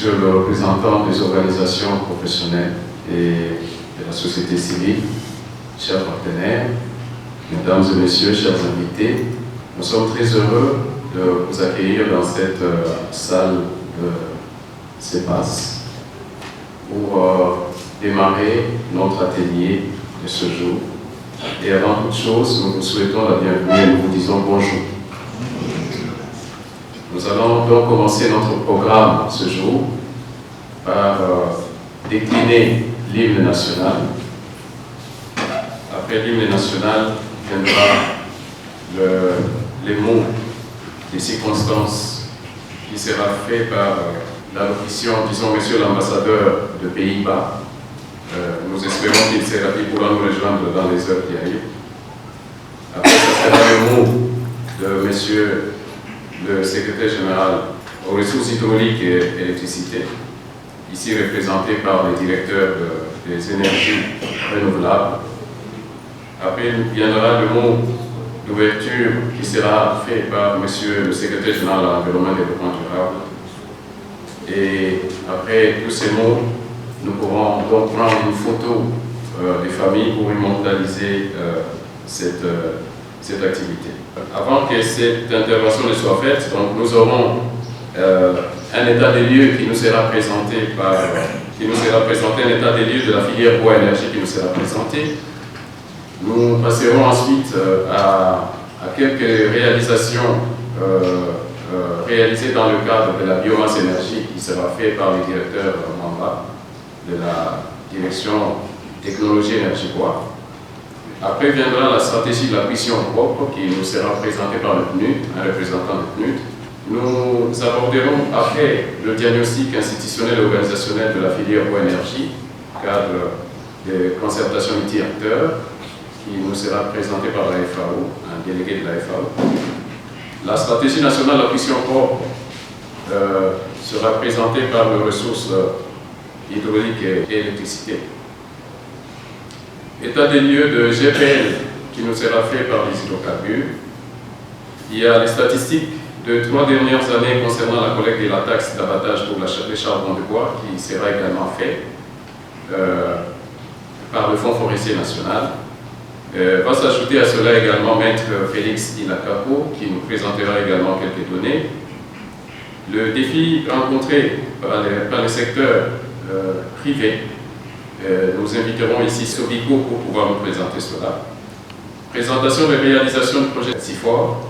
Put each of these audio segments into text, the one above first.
Monsieur le représentant des organisations professionnelles et de la société civile, chers partenaires, mesdames et messieurs, chers invités, nous sommes très heureux de vous accueillir dans cette salle de CEPAS pour démarrer notre atelier de ce jour. Et avant toute chose, nous vous souhaitons la bienvenue et nous vous disons bonjour. Nous allons donc commencer notre programme ce jour par décliner l'hymne national. Après l'hymne national viendra les mots des circonstances qui sera fait par l'allocution, disons, monsieur l'ambassadeur de Pays-Bas. Nous espérons qu'il pourra nous rejoindre dans les heures qui arrivent. Après, ce sera le mot de monsieur le secrétaire général aux ressources hydrauliques et électricité, ici représenté par les directeurs des énergies renouvelables. Après, viendra le mot d'ouverture qui sera fait par monsieur le secrétaire général de l'environnement et du développement durable. Et après tous ces mots, nous pourrons donc prendre une photo des familles pour immortaliser cette activité. Avant que cette intervention ne soit faite, donc nous aurons un état des lieux qui nous sera présenté un état des lieux de la filière bois-énergie qui nous sera présenté. Nous passerons ensuite à quelques réalisations réalisées dans le cadre de la biomasse énergie qui sera fait par le directeur Mamba de la direction technologie énergie bois. Après viendra la stratégie de la cuisson propre qui nous sera présentée par le PNUD, un représentant du PNUD. Nous aborderons après le diagnostic institutionnel et organisationnel de la filière bois-énergie, cadre de concertation multi-acteurs, qui nous sera présenté par la FAO, un délégué de la FAO. La stratégie nationale de la cuisson propre sera présentée par les ressources hydrauliques et électricité. État des lieux de GPL qui nous sera fait par les hydrocarbures. Il y a les statistiques de 3 dernières années concernant la collecte de la taxe d'abattage pour les charbons de bois qui sera également fait par le Fonds forestier national. Va s'ajouter à cela également Maître Félix Ilakapo qui nous présentera également quelques données. Le défi rencontré par les secteurs privés. Nous inviterons ici Sobico pour pouvoir nous présenter cela. Présentation de réalisation du projet CIFOR.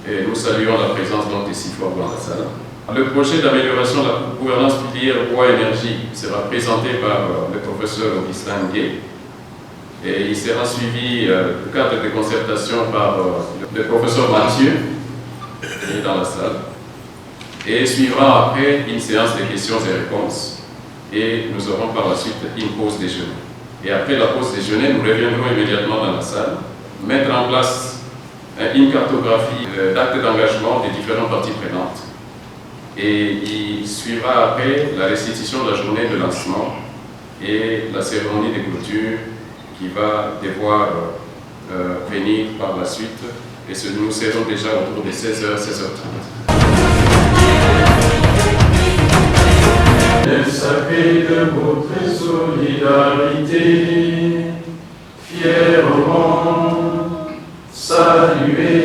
Et nous saluons la présence donc des CIFOR dans la salle. Le projet d'amélioration de la gouvernance filière bois-énergie sera présenté par le professeur Augustin Ngué. Et il sera suivi du cadre de concertation par le professeur Mathieu, qui est dans la salle. Et suivra après une séance de questions et réponses. Et nous aurons par la suite une pause déjeuner. Et après la pause déjeuner, nous reviendrons immédiatement dans la salle, mettre en place une cartographie d'actes d'engagement des différentes parties prenantes. Et il suivra après la restitution de la journée de lancement et la cérémonie de clôture qui va devoir venir par la suite. Et nous serons déjà autour de 16h, 16h30. Sacré de votre solidarité, fièrement saluer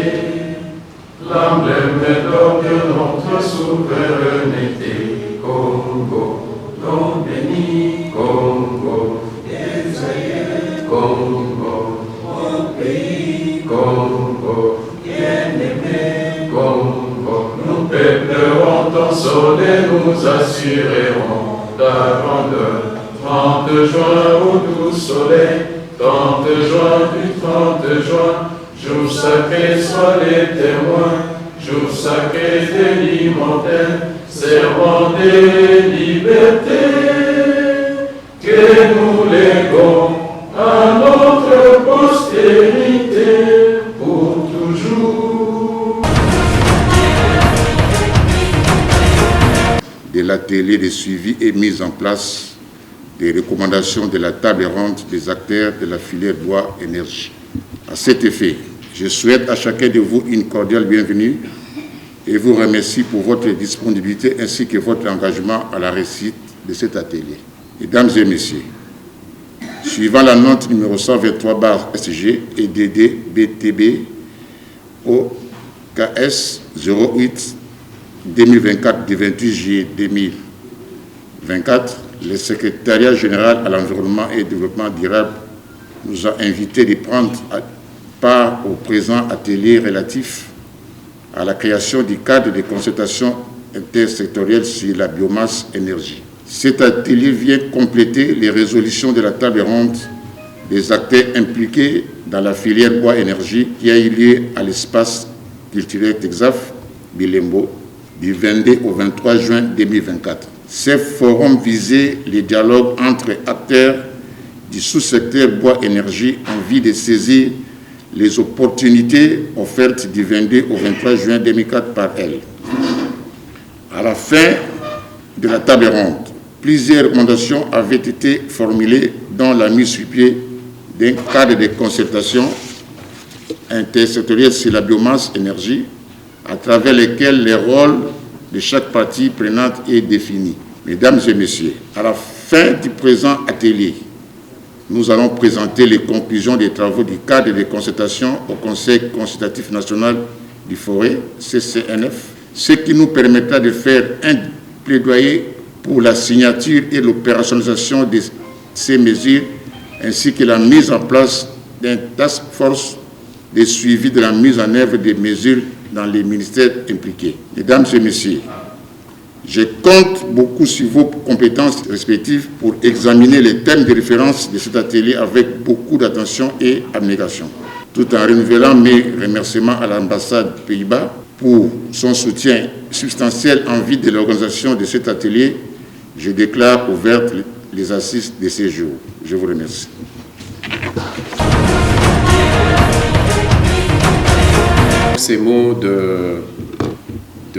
l'emblème d'or de notre souveraineté. Congo, non béni, Congo, Congo, mon pays, Congo, bien-aimé, Congo, nous peuplerons ton sol et nous assurerons ta grandeur. 30 juin au doux soleil, 30 juin du 30 juin, jour sacré sois les témoins, jour sacré de l'immortel, serment des libertés, que nous léguons à notre postérité pour toujours. De l'atelier de suivi et mise en place des recommandations de la table ronde des acteurs de la filière bois-énergie. À cet effet, je souhaite à chacun de vous une cordiale bienvenue et vous remercie pour votre disponibilité ainsi que votre engagement à la réussite de cet atelier. Mesdames et messieurs, suivant la note numéro 123/SG et DD BTB au KS 08 2024 du 28 juillet 2024, le secrétariat général à l'environnement et au développement durable nous a invités de prendre part au présent atelier relatif à la création du cadre de concertation intersectorielle sur la biomasse énergie. Cet atelier vient compléter les résolutions de la table ronde des acteurs impliqués dans la filière bois-énergie qui a eu lieu à l'espace culturel Texaf Bilembo du 22 au 23 juin 2024. Ces forums visaient les dialogues entre acteurs du sous-secteur bois-énergie en vue de saisir les opportunités offertes du 22 au 23 juin 2004 par elle. À la fin de la table ronde, plusieurs recommandations avaient été formulées dont la mise sur pied d'un cadre de concertation intersectorielle sur la biomasse énergie à travers lequel les rôles de chaque partie prenante est défini. Mesdames et messieurs, à la fin du présent atelier, nous allons présenter les conclusions des travaux du cadre de concertation au Conseil consultatif national du forêt, CCNF, ce qui nous permettra de faire un plaidoyer pour la signature et l'opérationnalisation de ces mesures, ainsi que la mise en place d'un task force de suivi de la mise en œuvre des mesures dans les ministères impliqués. Mesdames et messieurs, je compte beaucoup sur vos compétences respectives pour examiner les thèmes de référence de cet atelier avec beaucoup d'attention et abnégation. Tout en renouvelant mes remerciements à l'ambassade des Pays-Bas pour son soutien substantiel en vue de l'organisation de cet atelier, je déclare ouvertes les assises de ces jours. Je vous remercie. Ces mots de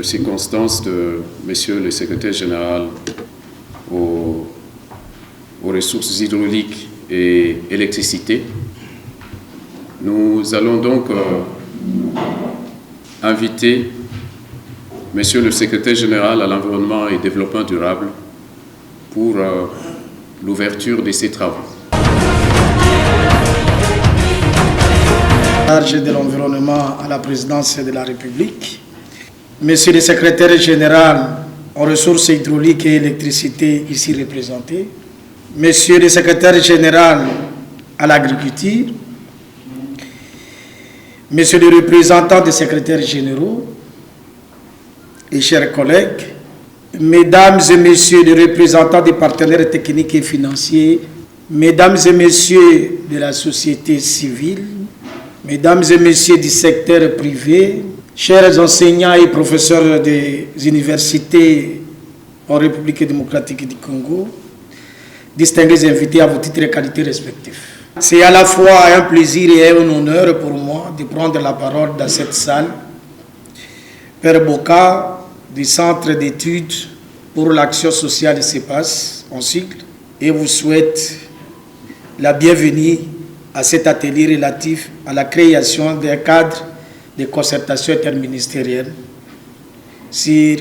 circonstance de Monsieur le secrétaire général aux ressources hydrauliques et électricité, nous allons donc inviter Monsieur le secrétaire général à l'environnement et développement durable pour l'ouverture de ces travaux. Chargé de l'environnement à la présidence de la République, Monsieur le secrétaire général en ressources hydrauliques et électricité ici représenté, Monsieur le secrétaire général à l'agriculture, Monsieur le représentant des secrétaires généraux et chers collègues, Mesdames et Messieurs les représentants des partenaires techniques et financiers, Mesdames et Messieurs de la société civile, Mesdames et Messieurs du secteur privé, chers enseignants et professeurs des universités en République démocratique du Congo, distingués invités à vos titres et qualités respectifs. C'est à la fois un plaisir et un honneur pour moi de prendre la parole dans cette salle. Père Boka, du Centre d'études pour l'action sociale CEPAS, en cycle, et vous souhaite la bienvenue à cet atelier relatif à la création d'un cadre de concertation interministérielle sur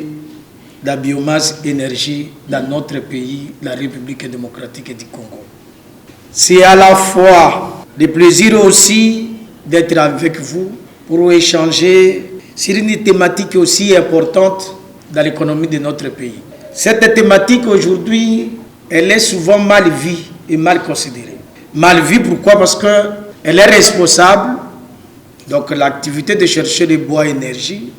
la biomasse énergie dans notre pays, la République démocratique du Congo. C'est à la fois le plaisir aussi d'être avec vous pour échanger sur une thématique aussi importante dans l'économie de notre pays. Cette thématique aujourd'hui, elle est souvent mal vue et mal considérée. Mal vue pourquoi? Parce qu'elle est responsable, donc l'activité de chercher le bois énergie,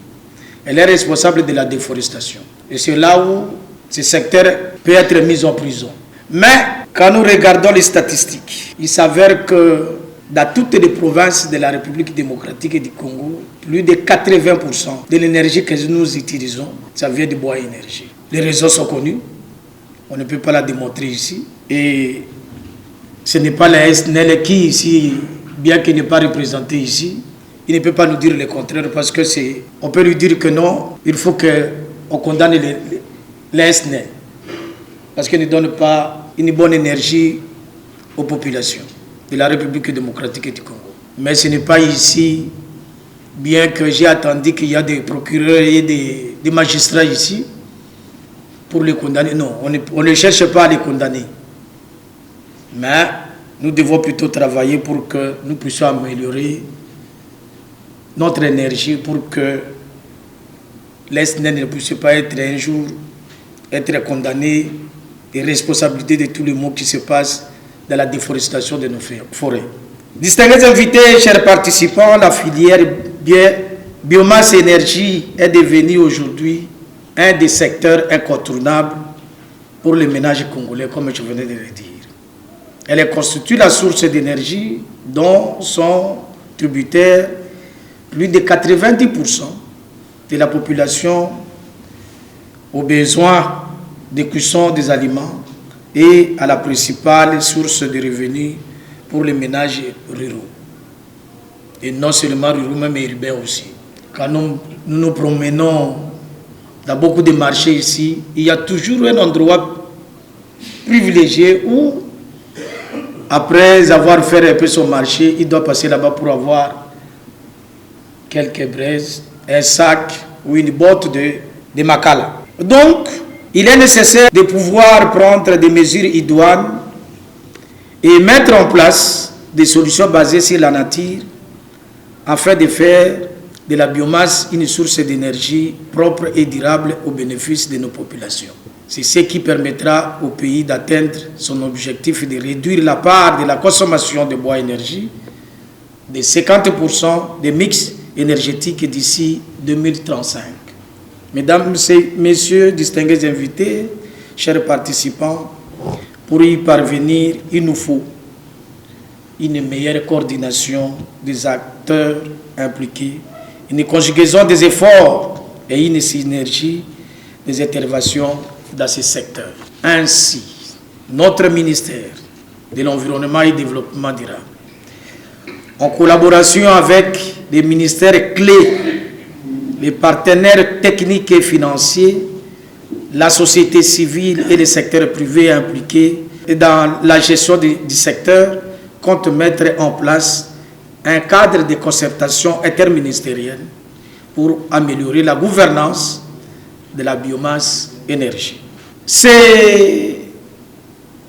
elle est responsable de la déforestation. Et c'est là où ce secteur peut être mis en prison. Mais quand nous regardons les statistiques, il s'avère que dans toutes les provinces de la République démocratique du Congo, plus de 80% de l'énergie que nous utilisons, ça vient du bois énergie. Les raisons sont connues, on ne peut pas la démontrer ici. Et ce n'est pas la SNEL qui ici, bien qu'il n'est pas représenté ici, il ne peut pas nous dire le contraire parce que on peut lui dire que non, il faut qu'on condamne la SNEL parce qu'elle ne donne pas une bonne énergie aux populations de la République démocratique du Congo. Mais ce n'est pas ici bien que j'ai attendu qu'il y a des procureurs et des magistrats ici pour les condamner. Non, on ne cherche pas à les condamner. Mais nous devons plutôt travailler pour que nous puissions améliorer notre énergie pour que l'ESNEL ne puisse pas être un jour être condamné des responsabilités de tous les maux qui se passent dans la déforestation de nos forêts. Distingués invités, chers participants, la filière biomasse et énergie est devenue aujourd'hui un des secteurs incontournables pour les ménages congolais, comme je venais de le dire. Elle constitue la source d'énergie dont sont tributaires plus de 90% de la population aux besoins de cuisson des aliments et à la principale source de revenus pour les ménages ruraux. Et non seulement ruraux, même urbains aussi. Quand nous nous promenons dans beaucoup de marchés ici, il y a toujours un endroit privilégié où, après avoir fait un peu son marché, il doit passer là-bas pour avoir quelques braises, un sac ou une botte de makala. Donc, il est nécessaire de pouvoir prendre des mesures idoines et mettre en place des solutions basées sur la nature afin de faire de la biomasse une source d'énergie propre et durable au bénéfice de nos populations. C'est ce qui permettra au pays d'atteindre son objectif de réduire la part de la consommation de bois énergie de 50% des mix énergétiques d'ici 2035. Mesdames et messieurs, distingués invités, chers participants, pour y parvenir, il nous faut une meilleure coordination des acteurs impliqués, une conjugaison des efforts et une synergie des interventions dans ces secteurs. Ainsi, notre ministère de l'Environnement et du Développement durable, en collaboration avec des ministères clés, les partenaires techniques et financiers, la société civile et les secteurs privés impliqués dans la gestion du secteur, compte mettre en place un cadre de concertation interministérielle pour améliorer la gouvernance de la biomasse énergie. Ces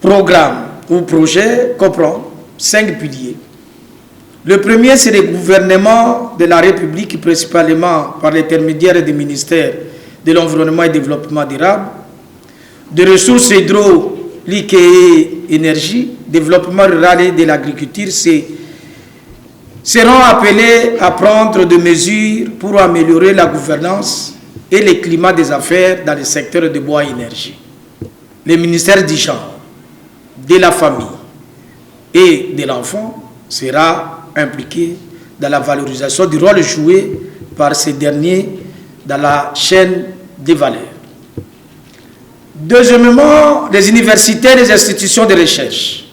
programmes ou projets comprennent 5 piliers. Le premier, c'est le gouvernement de la République, principalement par l'intermédiaire des ministères de l'Environnement et du Développement durable, des ressources hydrauliques et énergie, développement rural et de l'agriculture, seront appelés à prendre des mesures pour améliorer la gouvernance et le climat des affaires dans le secteur de bois et énergie. Le ministère du genre, de la famille et de l'enfant sera impliqué dans la valorisation du rôle joué par ces derniers dans la chaîne des valeurs. Deuxièmement, les universités et les institutions de recherche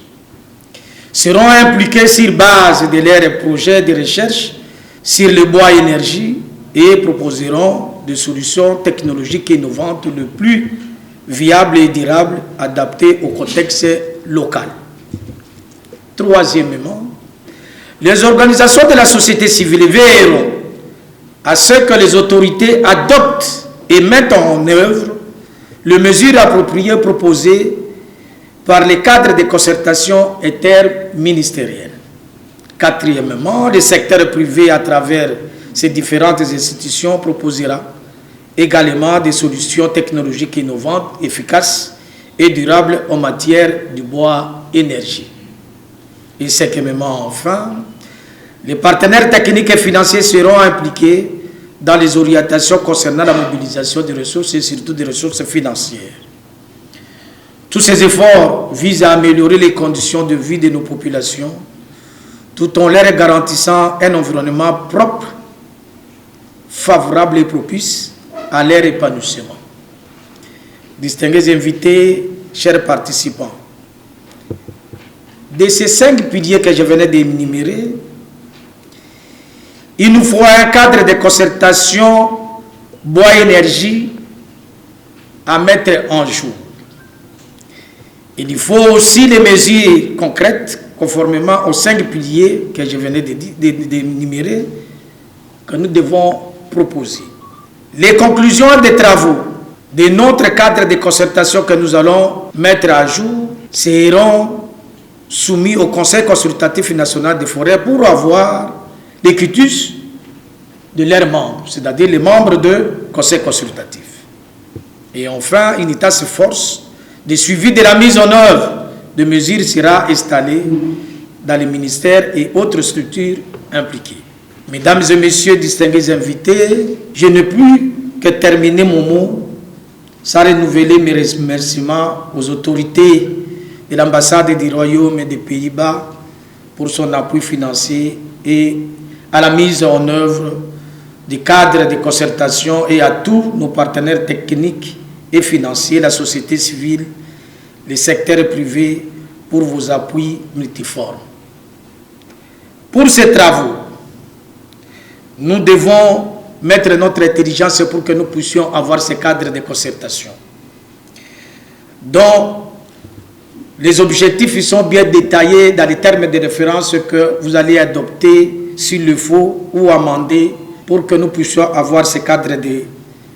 seront impliquées sur base de leurs projets de recherche sur le bois et énergie et proposeront des solutions technologiques innovantes les plus viables et durables adaptées au contexte local. Troisièmement, les organisations de la société civile veilleront à ce que les autorités adoptent et mettent en œuvre les mesures appropriées proposées par les cadres de concertation interministérielle. Quatrièmement, le secteur privé, à travers ces différentes institutions, proposera également des solutions technologiques innovantes, efficaces et durables en matière de bois énergie. Et cinquièmement, enfin, les partenaires techniques et financiers seront impliqués dans les orientations concernant la mobilisation des ressources et surtout des ressources financières. Tous ces efforts visent à améliorer les conditions de vie de nos populations tout en leur garantissant un environnement propre, favorable et propice à leur épanouissement. Distingués invités, chers participants, de ces 5 piliers que je venais d'énumérer, il nous faut un cadre de concertation bois-énergie à mettre en jour. Il faut aussi les mesures concrètes conformément aux 5 piliers que je venais d'énumérer que nous devons proposer. Les conclusions des travaux de notre cadre de concertation que nous allons mettre à jour seront soumis au Conseil consultatif national des forêts pour avoir les quitus de leurs membres, c'est-à-dire les membres du Conseil consultatif. Et enfin, UNITA s'efforce de suivi de la mise en œuvre de mesures sera installée dans les ministères et autres structures impliquées. Mesdames et messieurs, distingués invités, je ne puis que terminer mon mot sans renouveler mes remerciements aux autorités de l'ambassade du Royaume et des Pays-Bas pour son appui financier et à la mise en œuvre du cadre de concertation et à tous nos partenaires techniques et financiers, la société civile, les secteurs privés pour vos appuis multiformes. Pour ces travaux, nous devons mettre notre intelligence pour que nous puissions avoir ce cadre de concertation, dont les objectifs sont bien détaillés dans les termes de référence que vous allez adopter s'il le faut ou amender pour que nous puissions avoir ce cadre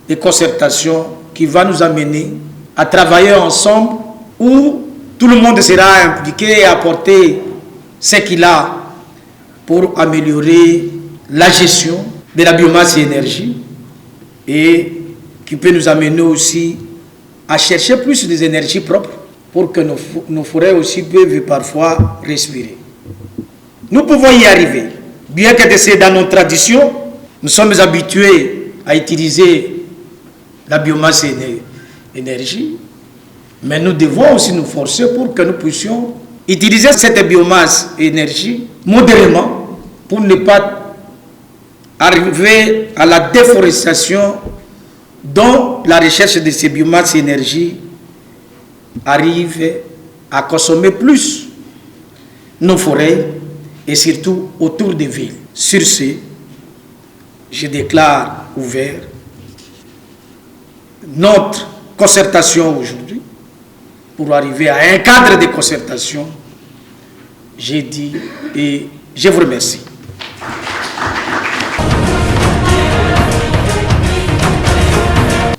de concertation qui va nous amener à travailler ensemble où tout le monde sera impliqué et apporter ce qu'il a pour améliorer la gestion de la biomasse et énergie et qui peut nous amener aussi à chercher plus des énergies propres pour que nos forêts aussi peuvent parfois respirer. Nous pouvons y arriver, bien que c'est dans nos traditions, nous sommes habitués à utiliser la biomasse et l'énergie, mais nous devons aussi nous forcer pour que nous puissions utiliser cette biomasse et énergie modérément pour ne pas arriver à la déforestation dont la recherche de ces biomasses et énergie arrive à consommer plus nos forêts et surtout autour des villes. Sur ce, je déclare ouvert notre concertation aujourd'hui pour arriver à un cadre de concertation. J'ai dit et je vous remercie.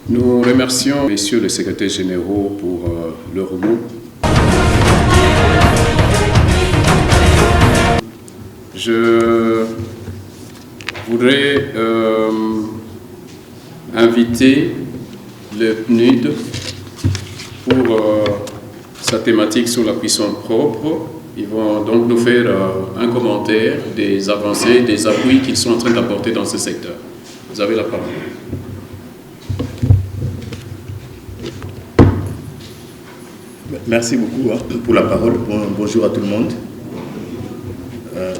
Nous remercions messieurs les secrétaires généraux pour leur mot. Je voudrais inviter le PNUD pour sa thématique sur la puissance propre. Ils vont donc nous faire un commentaire des avancées, des appuis qu'ils sont en train d'apporter dans ce secteur. Vous avez la parole. Merci beaucoup pour la parole. Bonjour à tout le monde.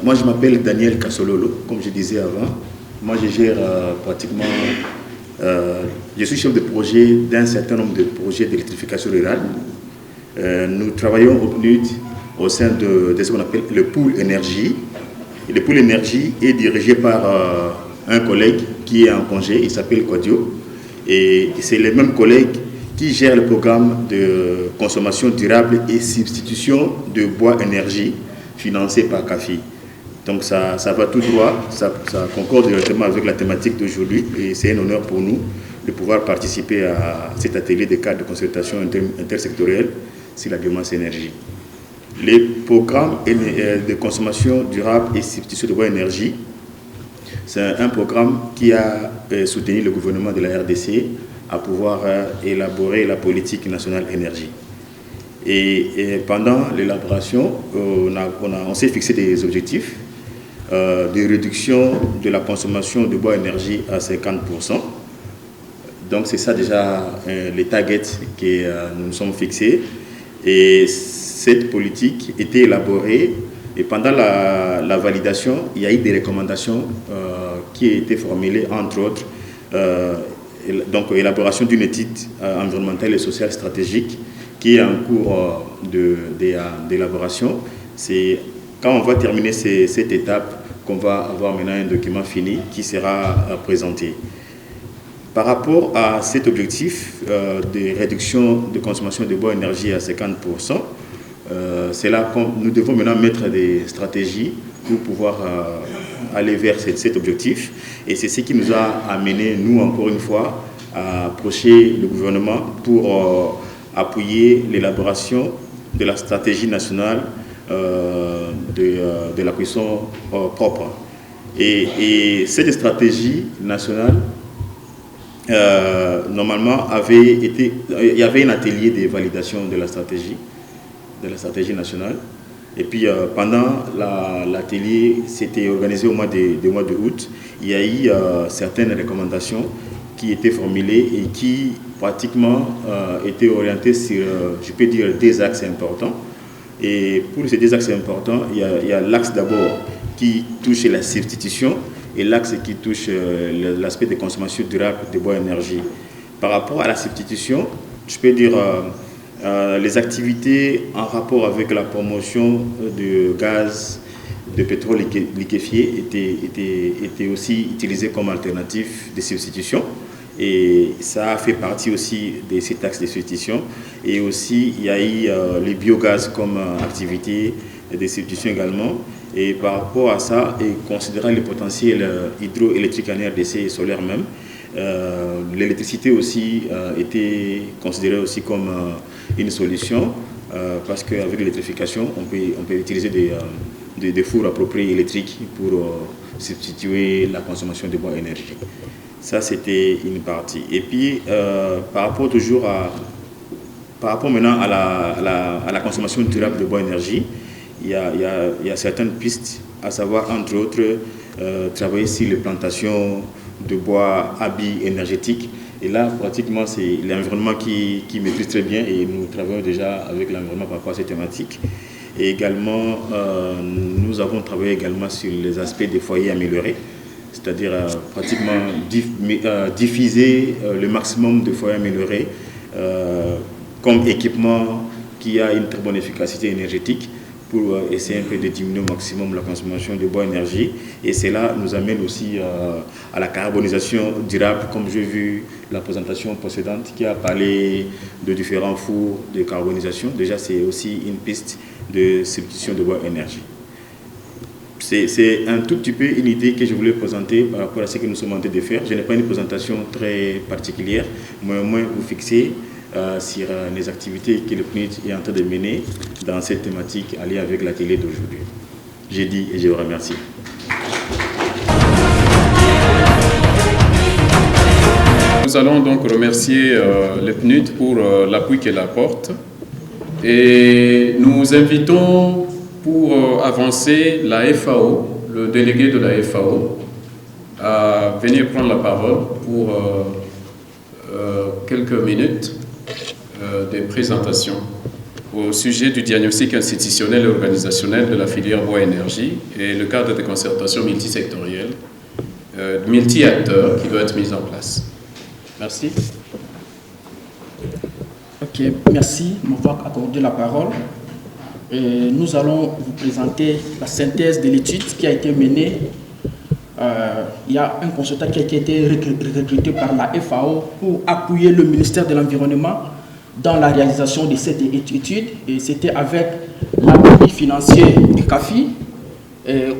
Moi, je m'appelle Daniel Kassololo, comme je disais avant. Moi, je gère pratiquement... je suis chef de projet d'un certain nombre de projets d'électrification rurale. Nous travaillons au PNUD au sein de ce qu'on appelle le pool énergie. Et le pool énergie est dirigé par un collègue qui est en congé, il s'appelle Quadio. Et c'est les mêmes collègues qui gèrent le programme de consommation durable et substitution de bois énergie financé par CAFI. Donc ça va tout droit, ça concorde directement avec la thématique d'aujourd'hui et c'est un honneur pour nous de pouvoir participer à cet atelier de cadre de concertation intersectorielle sur la biomasse énergie. Les programmes de consommation durable et substitution de bois énergie, c'est un programme qui a soutenu le gouvernement de la RDC à pouvoir élaborer la politique nationale énergie. Et pendant l'élaboration, on s'est fixé des objectifs de réduction de la consommation de bois énergie à 50%. Donc c'est ça déjà les targets que nous nous sommes fixés. Et cette politique était élaborée et pendant la validation, il y a eu des recommandations qui ont été formulées, entre autres, donc élaboration d'une étude environnementale et sociale stratégique qui est en cours d'élaboration. C'est quand on va terminer cette étape qu'on va avoir maintenant un document fini qui sera présenté. Par rapport à cet objectif de réduction de consommation de bois énergie à 50%, c'est là que nous devons maintenant mettre des stratégies pour pouvoir aller vers cet objectif. Et c'est ce qui nous a amené, nous, encore une fois, à approcher le gouvernement pour appuyer l'élaboration de la stratégie nationale de la cuisson propre. Et cette stratégie nationale, normalement, il y avait un atelier de validation de la stratégie nationale. Et puis, pendant l'atelier, c'était organisé au mois de août, il y a eu certaines recommandations qui étaient formulées et qui, pratiquement, étaient orientées sur, je peux dire, des axes importants. Et pour ces deux axes importants, il y a l'axe d'abord qui touche la substitution et l'axe qui touche l'aspect de consommation durable de bois énergie. Par rapport à la substitution, je peux dire les activités en rapport avec la promotion de gaz, de pétrole liquéfié étaient aussi utilisées comme alternative de substitution. Et ça a fait partie aussi de cet axe de substitution. Et aussi, il y a eu les biogaz comme activité de substitution également. Et par rapport à ça, et considérant le potentiel hydroélectrique en RDC et solaire même, l'électricité aussi était considérée aussi comme une solution parce qu'avec l'électrification, on peut utiliser des fours appropriés électriques pour substituer la consommation de bois énergie. Ça, c'était une partie. Et puis, par rapport maintenant à la consommation durable de bois énergie, il y a certaines pistes, à savoir, entre autres, travailler sur les plantations de bois à billes énergétiques. Et là, pratiquement, c'est l'environnement qui maîtrise très bien et nous travaillons déjà avec l'environnement par rapport à ces thématiques. Et également, nous avons travaillé également sur les aspects des foyers améliorés, c'est-à-dire pratiquement diffuser le maximum de foyers améliorés comme équipement qui a une très bonne efficacité énergétique pour essayer un peu de diminuer au maximum la consommation de bois énergie. Et cela nous amène aussi à la carbonisation durable, comme j'ai vu la présentation précédente qui a parlé de différents fours de carbonisation. Déjà, c'est aussi une piste de substitution de bois énergie. C'est un tout petit peu une idée que je voulais présenter par rapport à ce que nous sommes en train de faire. Je n'ai pas une présentation très particulière, mais au moins vous fixer sur les activités que le PNUD est en train de mener dans cette thématique alliée avec l'atelier d'aujourd'hui. J'ai dit et je vous remercie. Nous allons donc remercier le PNUD pour l'appui qu'elle apporte et nous invitons pour avancer la FAO, le délégué de la FAO, à venir prendre la parole pour quelques minutes de présentation au sujet du diagnostic institutionnel et organisationnel de la filière bois-énergie et le cadre de concertation multisectorielle, multi-acteurs qui doit être mis en place. Merci. Ok, merci de m'avoir accordé la parole. Nous allons vous présenter la synthèse de l'étude qui a été menée. Il y a un consultant qui a été recruté par la FAO pour appuyer le ministère de l'Environnement dans la réalisation de cette étude. Et c'était avec l'appui financier du CAFI,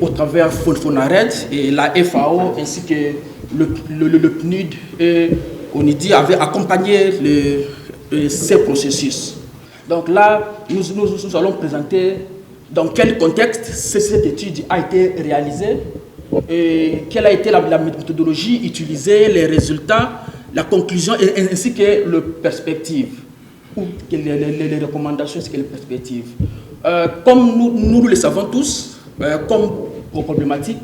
au travers FONARED et la FAO ainsi que le PNUD et ONIDI avaient accompagné ces processus. Donc là, nous allons présenter dans quel contexte cette étude a été réalisée, et quelle a été la méthodologie utilisée, les résultats, la conclusion, ainsi que les perspectives, ou les recommandations, ainsi que les perspectives. Comme nous le savons tous, comme problématique,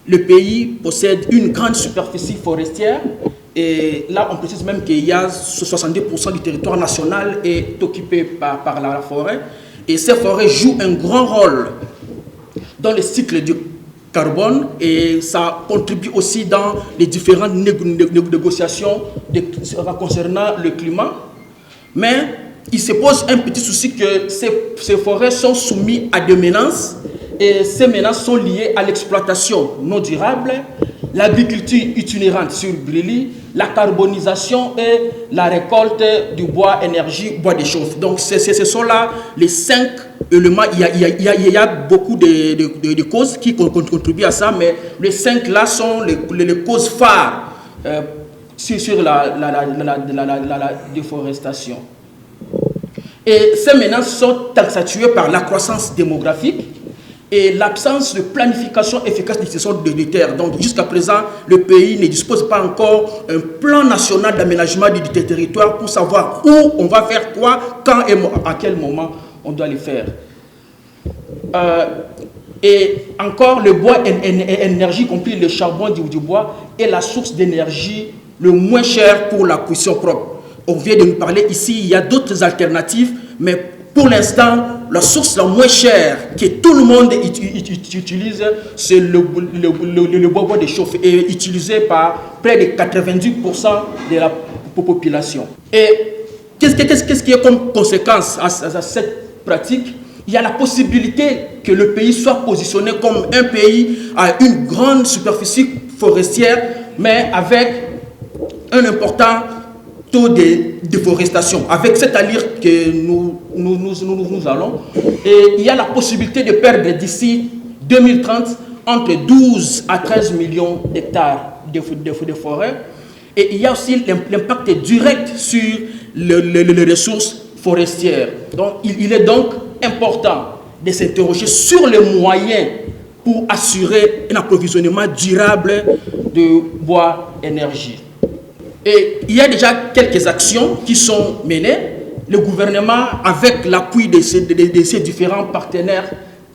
le pays possède une grande superficie forestière. Et là, on précise même qu'il y a 70% du territoire national est occupé par la forêt. Et ces forêts jouent un grand rôle dans le cycle du carbone et ça contribue aussi dans les différentes négociations concernant le climat. Mais il se pose un petit souci que ces forêts sont soumises à des menaces et ces menaces sont liées à l'exploitation non durable, l'agriculture itinérante sur brûlis, la carbonisation et la récolte du bois énergie, bois de chauffe. Donc ce sont là les 5 éléments, il y a beaucoup de causes qui contribuent à ça, mais les 5 là sont les causes phares sur la déforestation. Et ces menaces sont accentuées par la croissance démographique et l'absence de planification efficace d'utilisation de terres. Donc jusqu'à présent, le pays ne dispose pas encore d'un plan national d'aménagement du territoire pour savoir où on va faire quoi, quand et à quel moment on doit le faire. Et encore, le bois énergie, y compris le charbon du bois, est la source d'énergie le moins chère pour la cuisson propre. On vient de nous parler ici, il y a d'autres alternatives, mais pour l'instant, la source la moins chère que tout le monde utilise, c'est le bois de chauffe, et utilisé par près de 90% de la population. Et qu'est-ce qui est comme conséquence à cette pratique? Il y a la possibilité que le pays soit positionné comme un pays à une grande superficie forestière, mais avec un important taux de déforestation. Avec cette allure que nous allons, et il y a la possibilité de perdre d'ici 2030 entre 12 à 13 millions d'hectares de forêt. Et il y a aussi l'impact direct sur les ressources forestières. Donc, il est donc important de s'interroger sur les moyens pour assurer un approvisionnement durable de bois énergie. Et il y a déjà quelques actions qui sont menées. Le gouvernement, avec l'appui de ces différents partenaires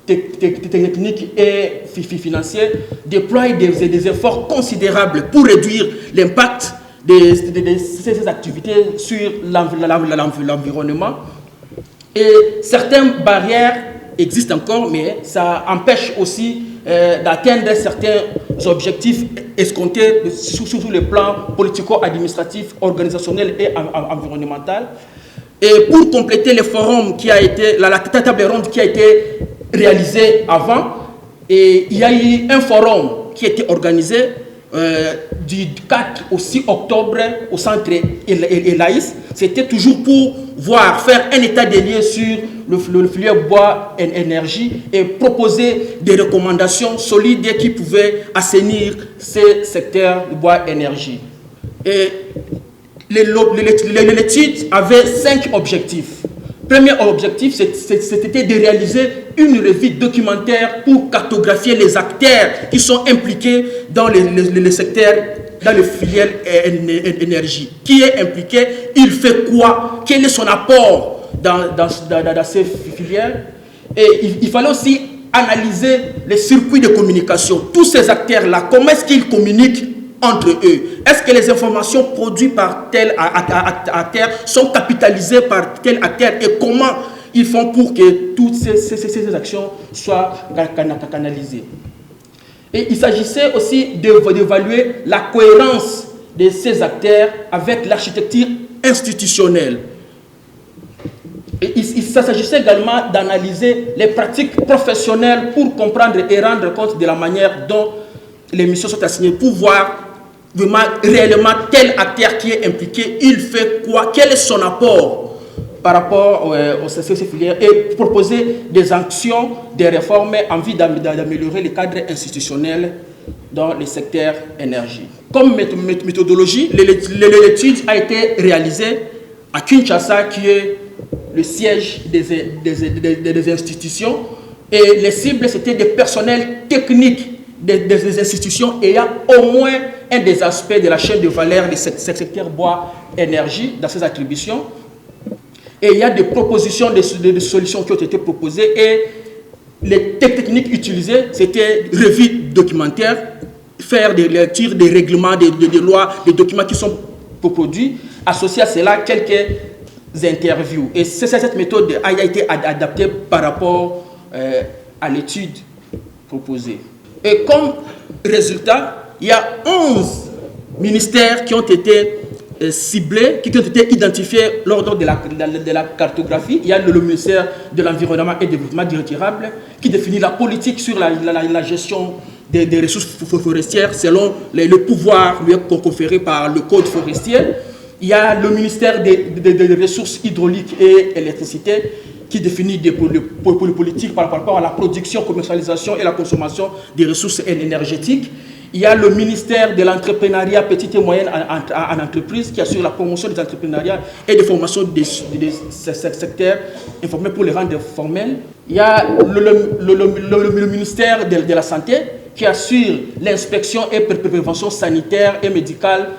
techniques et financiers, déploie des efforts considérables pour réduire l'impact de ces activités sur l'environnement. Et certaines barrières existent encore, mais ça empêche aussi d'atteindre certains objectifs escomptés sur le plan politico-administratif, organisationnel et environnemental. Et pour compléter le forum qui a été, la table ronde qui a été réalisée avant, et il y a eu un forum qui a été organisé du 4 au 6 octobre au centre Elaïs. C'était toujours pour faire un état des lieux sur le filière bois et énergie et proposer des recommandations solides qui pouvaient assainir ces secteurs de bois et énergie. Et l'étude avait 5 objectifs. Premier objectif, c'était de réaliser une revue documentaire pour cartographier les acteurs qui sont impliqués dans les secteurs, dans les filières énergie. Qui est impliqué? Il fait quoi? Quel est son apport dans ces filières? Et il fallait aussi analyser les circuits de communication. Tous ces acteurs-là, comment est-ce qu'ils communiquent entre eux? Est-ce que les informations produites par tel acteur sont capitalisées par tel acteur? Et comment ils font pour que toutes ces actions soient canalisées? Et il s'agissait aussi d'évaluer la cohérence de ces acteurs avec l'architecture institutionnelle. Et il s'agissait également d'analyser les pratiques professionnelles pour comprendre et rendre compte de la manière dont les missions sont assignées, pour voir vraiment réellement tel acteur qui est impliqué, il fait quoi, quel est son apport par rapport aux filières, et proposer des actions, des réformes en vue d'améliorer le cadre institutionnel dans le secteur énergie. Comme méthodologie, l'étude a été réalisée à Kinshasa, qui est le siège des institutions, et les cibles, c'était des personnels techniques des institutions ayant au moins un des aspects de la chaîne de valeur de ce secteur bois-énergie dans ses attributions. Et il y a des propositions, des solutions qui ont été proposées, et les techniques utilisées, c'était revue documentaire, faire des lectures, des règlements, des lois, des documents qui sont produits, associer à cela quelques interviews. Et cette méthode a été adaptée par rapport à l'étude proposée. Et comme résultat, il y a 11 ministères qui ont été ciblés, qui ont été identifiés lors de la cartographie. Il y a le ministère de l'Environnement et du Développement durable qui définit la politique sur la gestion des ressources forestières selon le pouvoir lui conféré par le Code forestier. Il y a le ministère des ressources hydrauliques et électricité qui définit des politiques par rapport à la production, commercialisation et la consommation des ressources énergétiques. Il y a le ministère de l'entrepreneuriat petite et moyenne en entreprise qui assure la promotion des entrepreneuriats et des formations des secteurs informels pour les rendre formels. Il y a le ministère de la Santé qui assure l'inspection et prévention sanitaire et médicale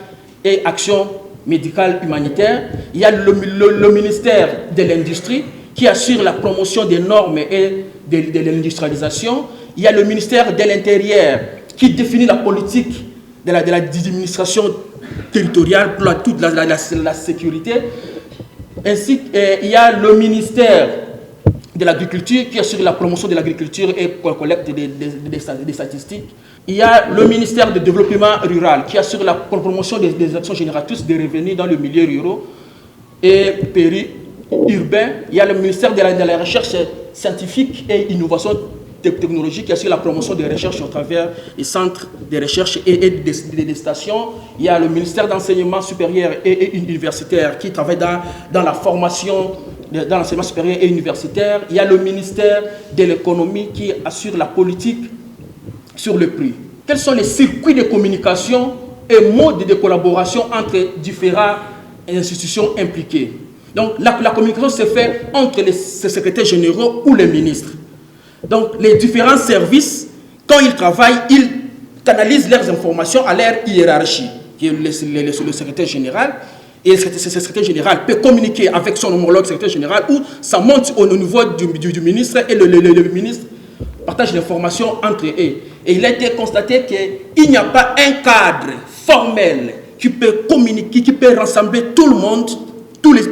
et action médicale humanitaire. Il y a le ministère de l'Industrie qui assure la promotion des normes et de l'industrialisation. Il y a le ministère de l'Intérieur qui définit la politique de l'administration territoriale pour toute la sécurité. Ainsi, il y a le ministère de l'Agriculture qui assure la promotion de l'agriculture et collecte des statistiques. Il y a le ministère du Développement rural qui assure la promotion des actions génératrices de revenus dans le milieu rural et périurbain. Il y a le ministère de la Recherche scientifique et innovation technologique qui assure la promotion des recherches au travers des centres de recherche et des stations. Il y a le ministère d'enseignement supérieur et universitaire qui travaille dans la formation dans l'enseignement supérieur et universitaire. Il y a le ministère de l'économie qui assure la politique sur le prix. Quels sont les circuits de communication et modes de collaboration entre différentes institutions impliquées? Donc la communication se fait entre les secrétaires généraux ou les ministres. Donc les différents services, quand ils travaillent, ils canalisent leurs informations à leur hiérarchie, qui est le secrétaire général. Et le secrétaire général peut communiquer avec son homologue secrétaire général ou ça monte au niveau du ministre et le ministre partage l'information entre eux. Et il a été constaté qu'il n'y a pas un cadre formel qui peut communiquer, qui peut rassembler tout le monde, tous les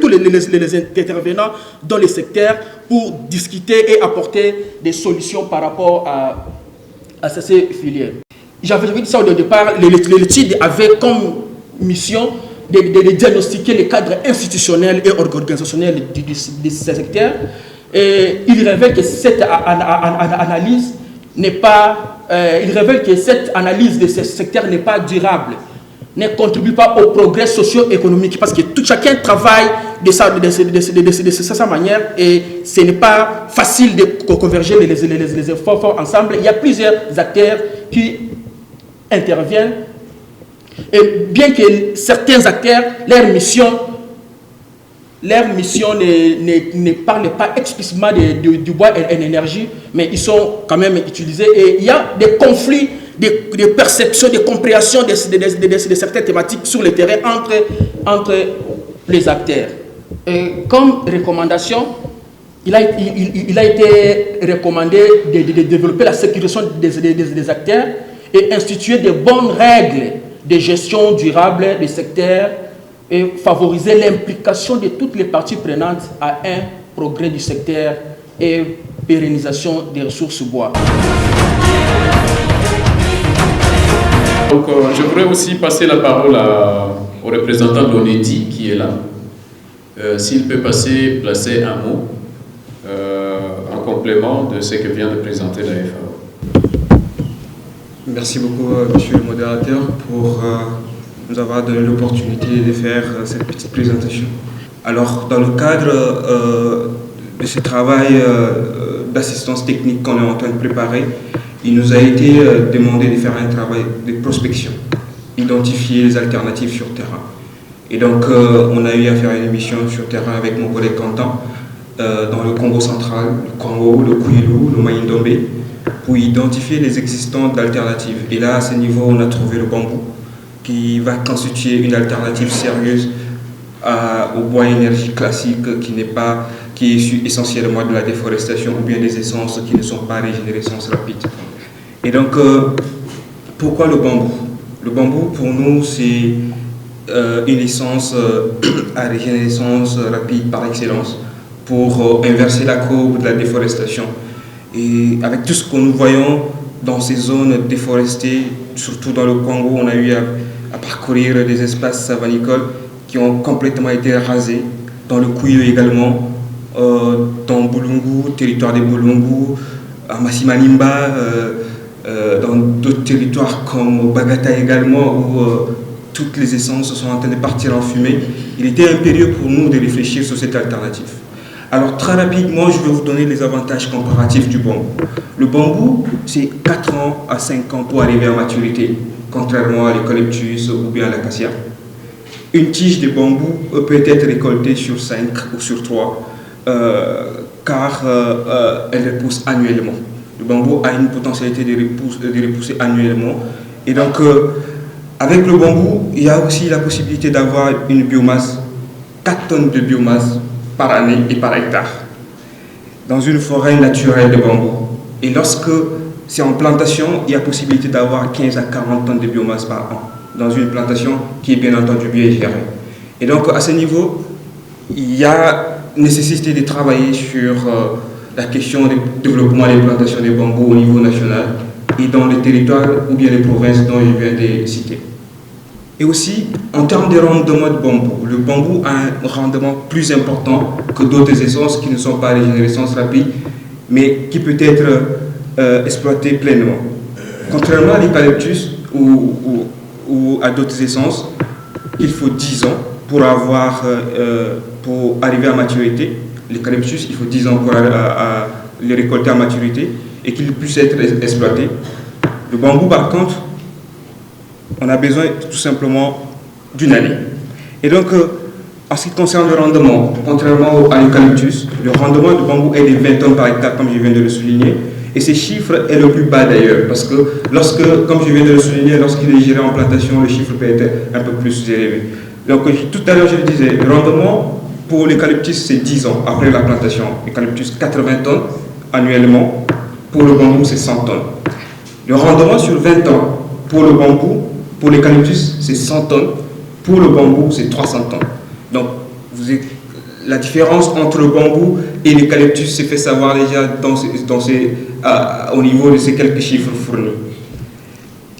intervenants dans les secteurs pour discuter et apporter des solutions par rapport à ces filières. J'avais dit ça au départ, l'étude avait comme mission de diagnostiquer les cadres institutionnels et organisationnels de ces secteurs. Et il révèle que cette analyse n'est pas, de ces secteurs n'est pas durable, ne contribue pas au progrès socio-économique, parce que chacun travaille de sa manière et ce n'est pas facile de converger les efforts ensemble. Il y a plusieurs acteurs qui interviennent. Et bien que certains acteurs, leur mission ne parle pas explicitement du bois et de l'énergie, mais ils sont quand même utilisés. Et il y a des conflits, des perceptions, des compréhensions de certaines thématiques sur le terrain entre les acteurs. Et comme recommandation, il a été recommandé de développer la sécurisation des acteurs et instituer de bonnes règles de gestion durable des secteurs et favoriser l'implication de toutes les parties prenantes à un progrès du secteur et pérennisation des ressources bois. Donc, je voudrais aussi passer la parole au représentant de l'ONEDI qui est là. S'il peut placer un mot en complément de ce que vient de présenter la FAO. Merci beaucoup, monsieur le modérateur, pour nous avoir donné l'opportunité de faire cette petite présentation. Alors, dans le cadre de ce travail d'assistance technique qu'on est en train de préparer, il nous a été demandé de faire un travail de prospection, identifier les alternatives sur terrain. Et donc, on a eu à faire une émission sur terrain avec mon collègue Quentin dans le Congo central, le Congo, le Kwilu, le Maïndombe, pour identifier les existants d'alternatives. Et là, à ce niveau, on a trouvé le bambou, qui va constituer une alternative sérieuse au bois énergie classique qui est issu essentiellement de la déforestation ou bien des essences qui ne sont pas régénérescence rapide. Et donc, pourquoi le bambou? Le bambou, pour nous, c'est une essence à régénérescence rapide par excellence pour inverser la courbe de la déforestation. Et avec tout ce que nous voyons dans ces zones déforestées, surtout dans le Congo, on a eu à parcourir des espaces savanicoles qui ont complètement été rasés, dans le Kwilu également, dans Bulungu, territoire des Bulungu, à Massimanimba, dans d'autres territoires comme Bagata également, où toutes les essences sont en train de partir en fumée. Il était impérieux pour nous de réfléchir sur cette alternative. Alors très rapidement, je vais vous donner les avantages comparatifs du bambou. Le bambou, c'est 4 ans à 5 ans pour arriver à maturité, contrairement à l'eucalyptus ou bien à l'acacia. Une tige de bambou peut être récoltée sur 5 ou sur 3, car elle repousse annuellement. Le bambou a une potentialité de repousser annuellement. Et donc, avec le bambou, il y a aussi la possibilité d'avoir une biomasse, 4 tonnes de biomasse par année et par hectare, dans une forêt naturelle de bambou. Et lorsque c'est en plantation, il y a possibilité d'avoir 15 à 40 tonnes de biomasse par an, dans une plantation qui est bien entendu bien gérée. Et donc, à ce niveau, il y a nécessité de travailler sur la question du développement des plantations de bambou au niveau national et dans les territoires ou bien les provinces dont je viens de citer. Et aussi, en termes de rendement de bambou, le bambou a un rendement plus important que d'autres essences qui ne sont pas régénérescence rapide, mais qui peut être exploité pleinement. Contrairement à l'eucalyptus ou à d'autres essences, il faut 10 ans pour arriver à maturité. L'eucalyptus, il faut 10 ans pour le récolter à maturité et qu'il puisse être exploité. Le bambou, par contre, on a besoin tout simplement d'une année. Et donc, en ce qui concerne le rendement, contrairement à l'eucalyptus, le rendement du bambou est de 20 tonnes par hectare, comme je viens de le souligner. Et ce chiffre est le plus bas d'ailleurs, parce que comme je viens de le souligner, lorsqu'il est géré en plantation, le chiffre peut être un peu plus élevé. Donc, tout à l'heure, je le disais, le rendement pour l'eucalyptus, c'est 10 ans après la plantation. L'eucalyptus, 80 tonnes annuellement. Pour le bambou, c'est 100 tonnes. Le rendement sur 20 ans pour le bambou, pour l'eucalyptus, c'est 100 tonnes. Pour le bambou, c'est 300 tonnes. Donc, la différence entre le bambou et l'eucalyptus se fait savoir déjà au niveau de ces quelques chiffres fournis.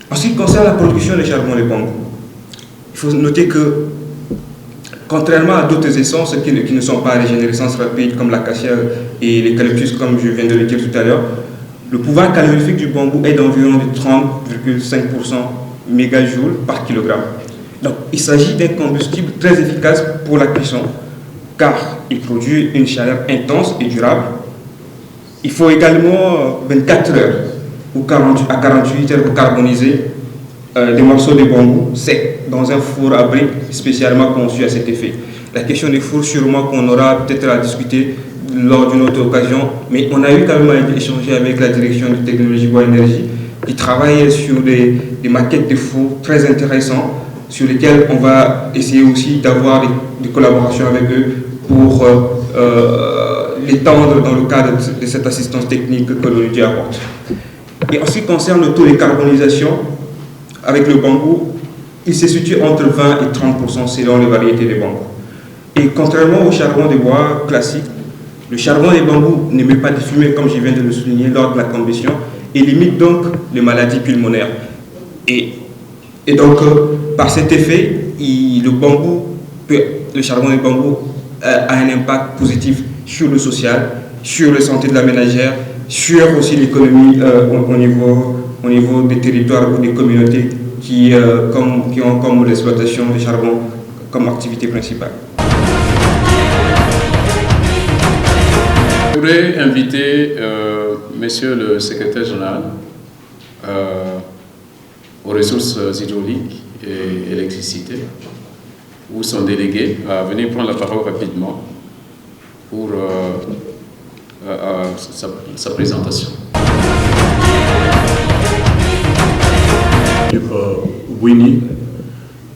En ce qui concerne la production de charbon de bambou, il faut noter que, contrairement à d'autres essences qui ne sont pas à régénérescence rapide, comme l'acacia et l'eucalyptus, comme je viens de le dire tout à l'heure, le pouvoir calorifique du bambou est d'environ de 30,5% mégajoules par kilogramme. Donc, il s'agit d'un combustible très efficace pour la cuisson, car il produit une chaleur intense et durable. Il faut également 24 heures à 48 heures pour carboniser des morceaux de bambou secs dans un four à briques spécialement conçu à cet effet. La question des fours, sûrement qu'on aura peut-être à discuter lors d'une autre occasion, mais on a eu quand même à échanger avec la direction de technologie bois énergie qui travaille sur des maquettes de fours très intéressantes sur lesquelles on va essayer aussi d'avoir des collaborations avec eux pour l'étendre dans le cadre de cette assistance technique que l'ONG apporte. Et en ce qui concerne le taux de carbonisation avec le bambou, il se situe entre 20 et 30% selon les variétés de bambou. Et contrairement au charbon de bois classique, le charbon de bambou n'émet pas de fumée, comme je viens de le souligner, lors de la combustion, et limite donc les maladies pulmonaires. Et donc, par cet effet, le charbon de bambou a un impact positif sur le social, sur la santé de la ménagère, sur aussi l'économie au niveau des territoires ou des communautés qui ont comme l'exploitation du charbon comme activité principale. Je voudrais inviter Monsieur le secrétaire général aux ressources hydrauliques et électricité ou son délégué à venir prendre la parole rapidement pour sa présentation. Bouini,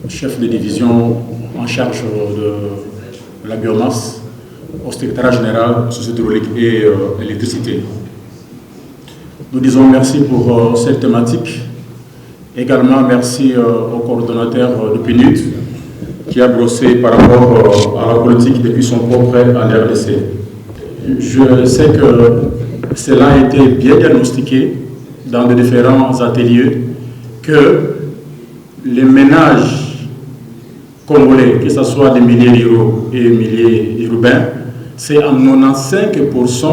chef de division en charge de la biomasse au secrétariat général société hydraulique et électricité. Nous disons merci pour cette thématique. Également merci au coordonnateur de PNUD qui a brossé par rapport à la politique depuis son propre en RDC. Je sais que cela a été bien diagnostiqué dans de différents ateliers que les ménages congolais, que ce soit des milieux ruraux et milieux urbains, c'est en 95%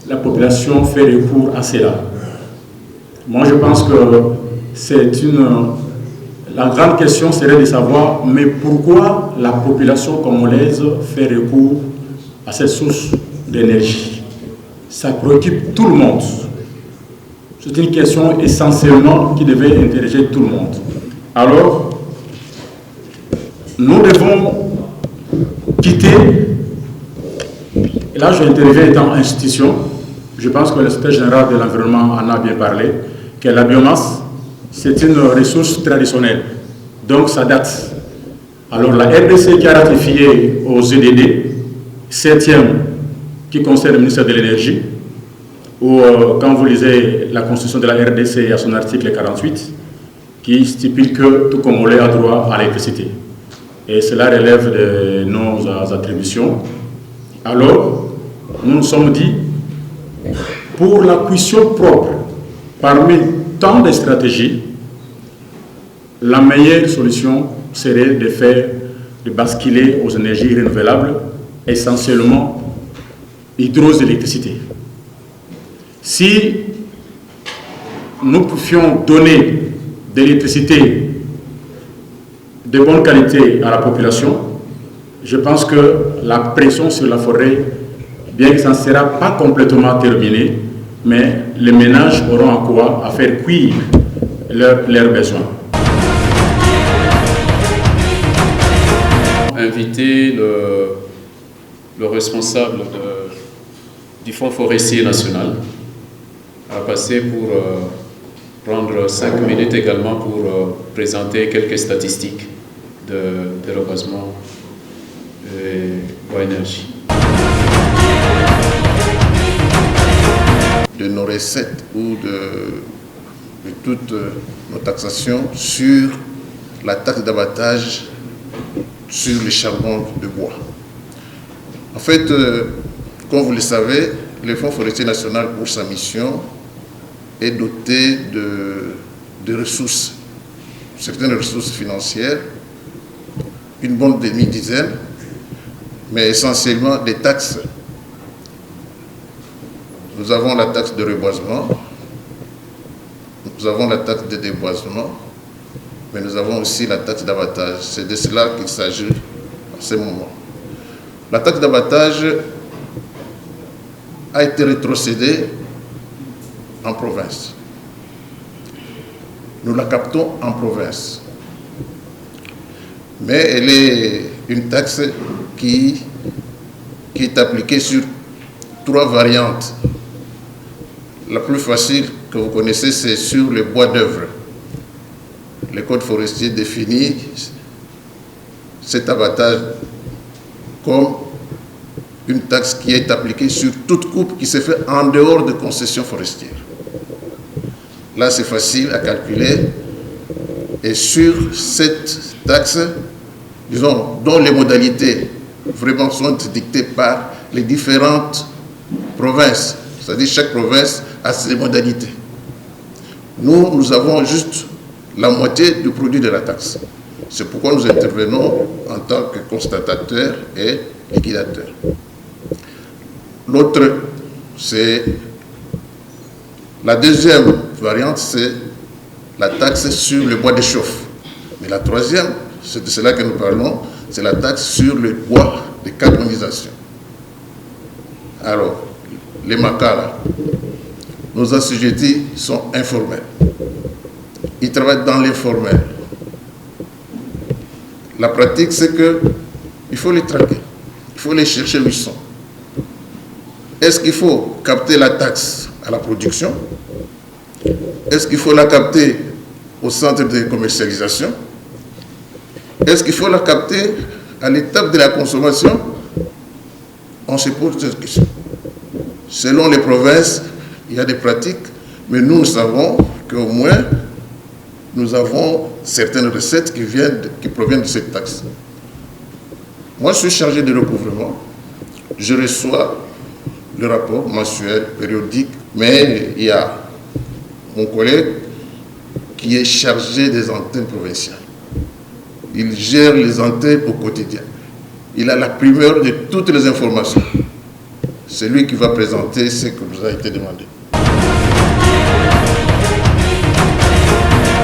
la population fait recours à cela. Moi, je pense que la grande question serait de savoir, mais pourquoi la population congolaise fait recours à cette source d'énergie. Ça préoccupe tout le monde. C'est une question essentiellement qui devait intéresser tout le monde. Alors, nous devons quitter, et là je interviens étant institution, je pense que le secrétaire général de l'environnement en a bien parlé, que la biomasse, c'est une ressource traditionnelle, donc ça date. Alors la RDC qui a ratifié aux EDD, 7e, qui concerne le ministère de l'Énergie, ou quand vous lisez la constitution de la RDC à son article 48, qui stipule que tout Congolais a droit à l'électricité. Et cela relève de nos attributions. Alors, nous nous sommes dit, pour la cuisson propre, parmi tant de stratégies, la meilleure solution serait de basculer aux énergies renouvelables, essentiellement hydroélectricité. Si nous pouvions donner de l'électricité de bonne qualité à la population, je pense que la pression sur la forêt, bien que ça ne sera pas complètement terminé, mais les ménages auront en quoi à faire cuire leurs besoins. Inviter le responsable du Fonds forestier national à passer pour prendre 5 minutes également pour présenter quelques statistiques de reboisement et bois énergie. De nos recettes ou de toutes nos taxations sur la taxe d'abattage sur les charbons de bois. En fait, comme vous le savez, le Fonds forestier national pour sa mission est doté de ressources, certaines ressources financières, une bonne demi-dizaine, mais essentiellement des taxes. Nous avons la taxe de reboisement, nous avons la taxe de déboisement, mais nous avons aussi la taxe d'abattage. C'est de cela qu'il s'agit en ce moment. La taxe d'abattage a été rétrocédée en province. Nous la captons en province. Mais elle est une taxe qui est appliquée sur 3 variantes. La plus facile que vous connaissez, c'est sur le bois d'œuvre. Le code forestier définit cet abattage comme une taxe qui est appliquée sur toute coupe qui se fait en dehors de concessions forestières. Là, c'est facile à calculer. Et sur cette taxe, disons, dont les modalités vraiment sont dictées par les différentes provinces, c'est-à-dire chaque province a ses modalités. Nous avons juste la moitié du produit de la taxe. C'est pourquoi nous intervenons en tant que constatateurs et liquidateurs. L'autre, c'est la deuxième variante, c'est la taxe sur le bois de chauffe. Mais la troisième, c'est de cela que nous parlons, c'est la taxe sur le bois de carbonisation. Alors, les Makala, nos assujettis sont informels. Ils travaillent dans l'informel. La pratique, c'est qu'il faut les traquer. Il faut les chercher où ils sont. Est-ce qu'il faut capter la taxe à la production? Est-ce qu'il faut la capter au centre de commercialisation? Est-ce qu'il faut la capter à l'étape de la consommation? On se pose cette question. Selon les provinces, il y a des pratiques, mais nous savons qu'au moins, nous avons certaines recettes qui proviennent de cette taxe. Moi, je suis chargé de recouvrement. Je reçois le rapport mensuel, périodique, mais il y a mon collègue qui est chargé des antennes provinciales. Il gère les antennes au quotidien. Il a la primeur de toutes les informations. C'est lui qui va présenter ce que nous a été demandé.